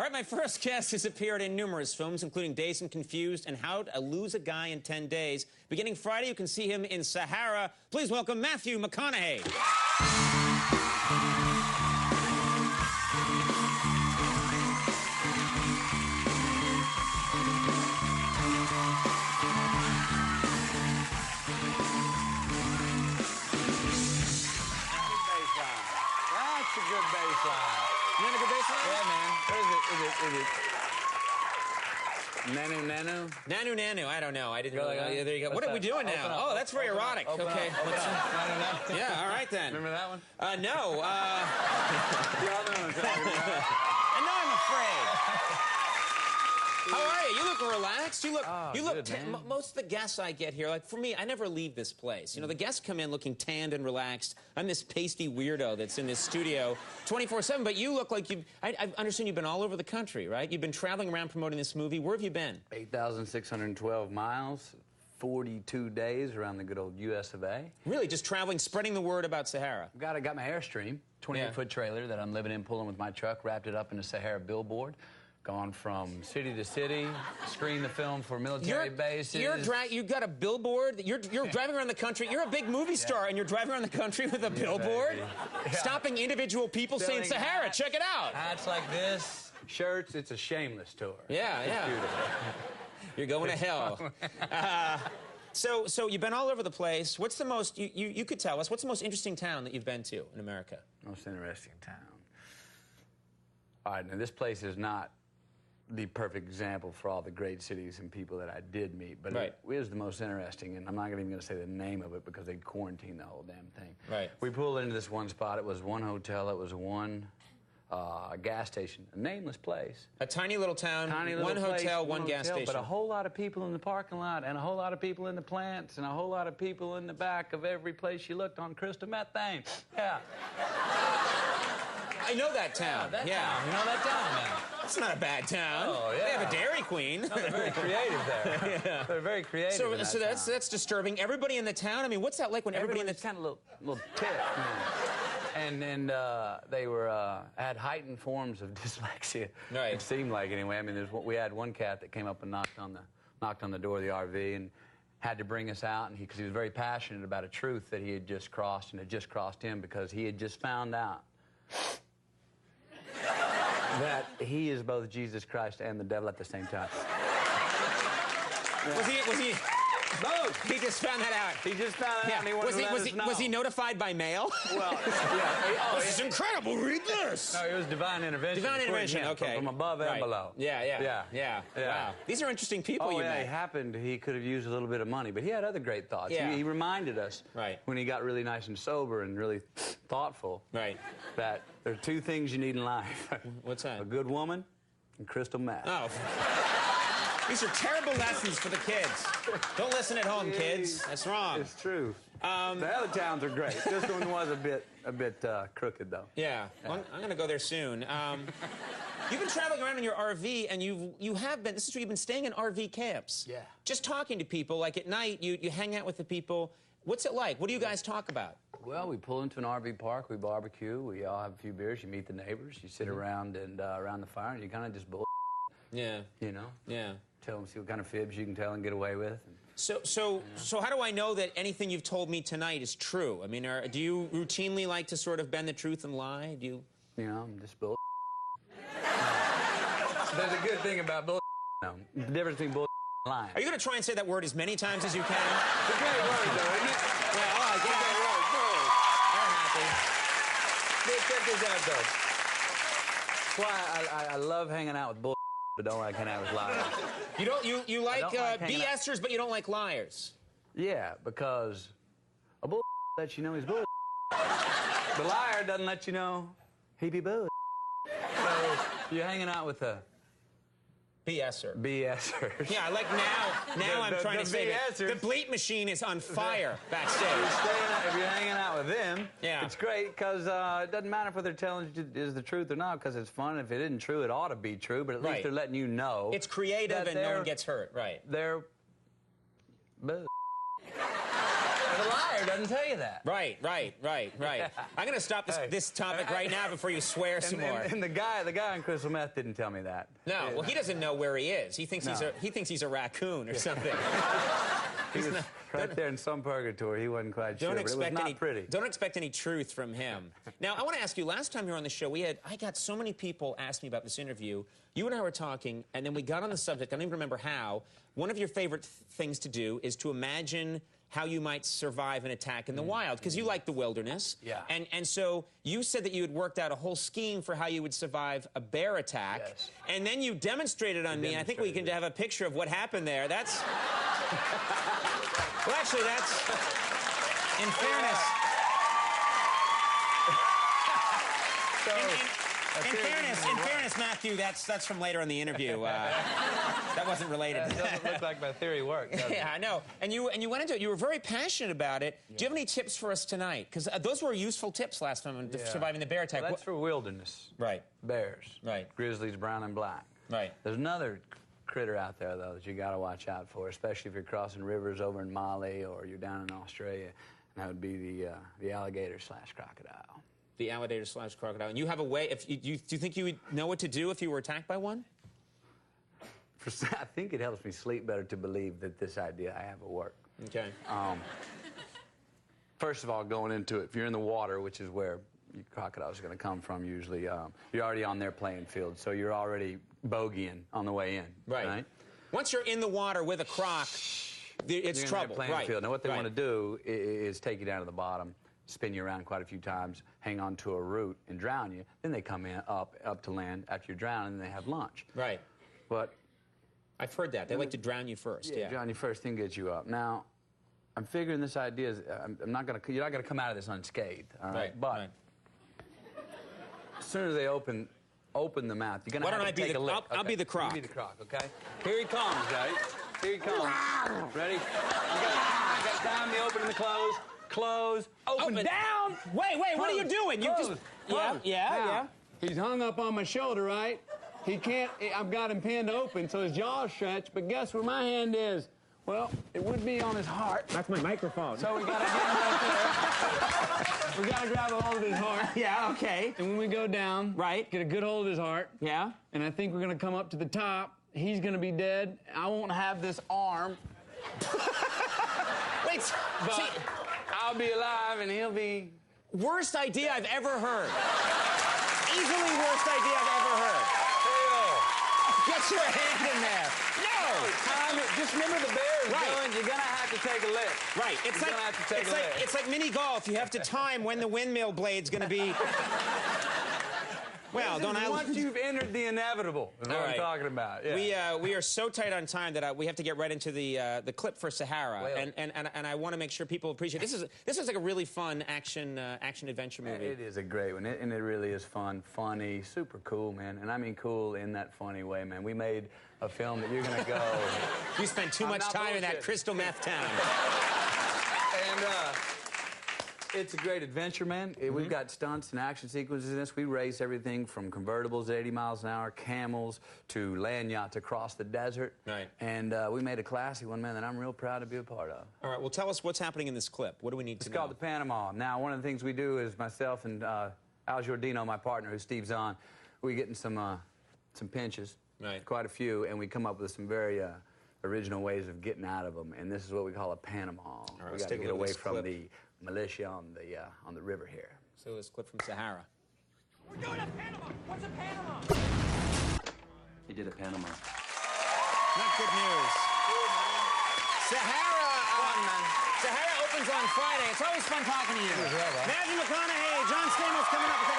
right, my first guest has appeared in numerous films, including Dazed and Confused and How to Lose a Guy in 10 Days. Beginning Friday, you can see him in Sahara. Please welcome Matthew McConaughey. That's a good baseline. You had a good baseline? Yeah, man. What is it? Nanu? Nanu Nanu. I don't know. I didn't really. Yeah, there you go. What are we doing now? Oh, that's very erotic. Okay. Yeah, all right then. Remember that one? No. Y'all know what I'm talking about. And now I'm afraid. How are you? You look relaxed. You look. Good, most of the guests I get here, like for me, I never leave this place. You know, the guests come in looking tanned and relaxed. I'm this pasty weirdo that's in this studio 24/7. But you look like I understand you've been all over the country, right? You've been traveling around promoting this movie. Where have you been? 8,612 miles, 42 days around the good old U.S. of A. Really, just traveling, spreading the word about Sahara. I got my Airstream, 28-foot trailer that I'm living in, pulling with my truck, wrapped it up in a Sahara billboard. Gone from city to city, screened the film for military bases. You got a billboard. You're driving around the country. You're a big movie star, and you're driving around the country with a billboard, stopping individual people saying, "Sahara, check it out." Hats like this, shirts. It's a shameless tour. Yeah, it's beautiful. You're going to hell. So you've been all over the place. What's the most? You could tell us. What's the most interesting town that you've been to in America? Most interesting town. All right, now this place is not the perfect example for all the great cities and people that I did meet, but it was the most interesting, and I'm not even going to say the name of it because they quarantined the whole damn thing. Right. We pulled into this one spot. It was one hotel. It was one gas station, a nameless place. A tiny little town, one hotel, one gas station. But a whole lot of people in the parking lot, and a whole lot of people in the plants, and a whole lot of people in the back of every place you looked on crystal methane. Yeah. I know that town. Town. You know that town, man. It's not a bad town. Oh, yeah. They have a Dairy Queen. No, they're very creative there. Yeah. They're very creative. So that's disturbing. Everybody in the town. I mean, what's that like when everybody in the kind of little tick, man. And they were had heightened forms of dyslexia. Right. It seemed like anyway. I mean, we had one cat that came up and knocked on the door of the RV and had to bring us out, and because he was very passionate about a truth that he had just crossed, and had just crossed him because he had just found out that he is both Jesus Christ and the devil at the same time. Was he? Both. He just found that out. He just found that out. And he wanted to let us know. Was he notified by mail? Well, yeah. This is incredible. Read this. No, it was divine intervention. Divine intervention. Okay. From above and below. Yeah. Wow. These are interesting people you met. It happened. He could have used a little bit of money, but he had other great thoughts. Yeah. He reminded us when he got really nice and sober and really thoughtful that there are two things you need in life. What's that? A good woman and crystal meth. Oh. These are terrible lessons for the kids. Don't listen at home, kids. That's wrong. It's true. The other towns are great. This one was a bit crooked, though. Yeah. Well, I'm going to go there soon. You've been traveling around in your RV, and you have been. This is true. You've been staying in RV camps. Yeah. Just talking to people. Like at night, you hang out with the people. What's it like? What do you guys talk about? Well, we pull into an RV park. We barbecue. We all have a few beers. You meet the neighbors. You sit around and around the fire, and you kind of just bull. Yeah. You know. Yeah. Tell them, see what kind of fibs you can tell and get away with. So how do I know that anything you've told me tonight is true? I mean, do you routinely like to sort of bend the truth and lie? Do you? You know, I'm just bull. There's a good thing about bull. The difference between bull and lying. Are you going to try and say that word as many times as you can? It's a great word, though, isn't it? Well, I like it. I'm happy. Check this out, though. That's why I love hanging out with bull. But don't like hanging out with liars. You like BSers, but you don't like liars. Yeah, because a bull lets you know he's bull. The liar doesn't let you know he be bull. So you're hanging out with a BSer. BSers. Yeah, like now I'm trying to say that the bleep machine is on fire backstage. If you're hanging out with them, it's great because it doesn't matter if they're telling you is the truth or not because it's fun. If it isn't true, it ought to be true, but at least they're letting you know. It's creative and no one gets hurt, right. They're... The liar doesn't tell you that. Right. I'm going to stop this topic right now before you swear some more. And the guy on crystal meth didn't tell me that. No, well, he doesn't know where he is. He thinks he's a raccoon or something. He was right there in some purgatory. He wasn't quite sure, but it was not pretty. Don't expect any truth from him. Now, I want to ask you, last time you were on the show, I got so many people ask me about this interview. You and I were talking, and then we got on the subject. I don't even remember how. One of your favorite things to do is to imagine how you might survive an attack in the wild, because you like the wilderness. Yeah. And so you said that you had worked out a whole scheme for how you would survive a bear attack. Yes. And then you demonstrated on me, and I think we can have a picture of what happened there. That's... Well, actually, that's... In fairness... In fairness, Matthew, that's from later in the interview. That wasn't related. That doesn't look like my theory worked, does it? Yeah, I know. And you went into it. You were very passionate about it. Yeah. Do you have any tips for us tonight? Because those were useful tips last time on surviving the bear attack. Well, that's for wilderness. Right. Bears. Right. Grizzlies, brown and black. Right. There's another critter out there, though, that you got to watch out for, especially if you're crossing rivers over in Mali or you're down in Australia. And that would be the alligator/crocodile. The alligator/crocodile. And you have a way, do you think you would know what to do if you were attacked by one? I think it helps me sleep better to believe that this idea I have will work. Okay. First of all, going into it, if you're in the water, which is where crocodiles are going to come from usually, you're already on their playing field, so you're already bogeying on the way in. Right. Once you're in the water with a croc, it's trouble. Field. Now, what they want to do is take you down to the bottom, spin you around quite a few times, hang on to a root, and drown you. Then they come in up to land after you're drowning, and they have lunch. Right. But I've heard that. They like to drown you first. Yeah, drown you first, then get you up. Now, I'm figuring this idea is you're not going to come out of this unscathed, all right? But as soon as they open the mouth, you're going to have to take a lick. I'll be the croc. You be the croc, okay? Here he comes, right? Here he comes. Ready? You got time to open and the close. Close. Open. Down. Wait. Close. What are you doing? You just... Yeah. He's hung up on my shoulder, right? He can't, I've got him pinned open, so his jaw's stretched, but guess where my hand is? Well, it would be on his heart. That's my microphone. So we gotta get him right there. We gotta grab a hold of his heart. Yeah, okay. And when we go down, get a good hold of his heart. Yeah. And I think we're gonna come up to the top. He's gonna be dead. I won't have this arm. Wait, but I'll be alive and he'll be... Worst idea I've ever heard. Easily worst idea I've ever heard. Get your hand in there. No! Just remember the bear is going, you're going to have to take a lick. Right. It's like mini golf. You have to time when the windmill blade's going to be... Well, once you've entered the inevitable, is what I'm talking about. Yeah. We are so tight on time that we have to get right into the clip for Sahara, and I want to make sure people appreciate this is like a really fun action adventure movie. It is a great one, and it really is fun, funny, super cool, man. And I mean cool in that funny way, man. We made a film that you're gonna go. You spent too much time in that crystal meth town. And it's a great adventure, man. We've got stunts and action sequences in this. We race everything from convertibles at 80 miles an hour, camels, to land yachts across the desert. Right. And we made a classy one, man, that I'm real proud to be a part of. All right, well, tell us what's happening in this clip. What do we need to know? It's called the Panama. Now, one of the things we do is myself and Al Giordino, my partner, who Steve's on, we get in some pinches, quite a few, and we come up with some very original ways of getting out of them. And this is what we call a Panama. All right, we got to get away from the militia on the river here. So this clip from Sahara. We're doing a Panama. What's a Panama? He did a Panama. Not good news. Sahara opens on Friday. It's always fun talking to you. Matthew McConaughey, John Stamos coming up with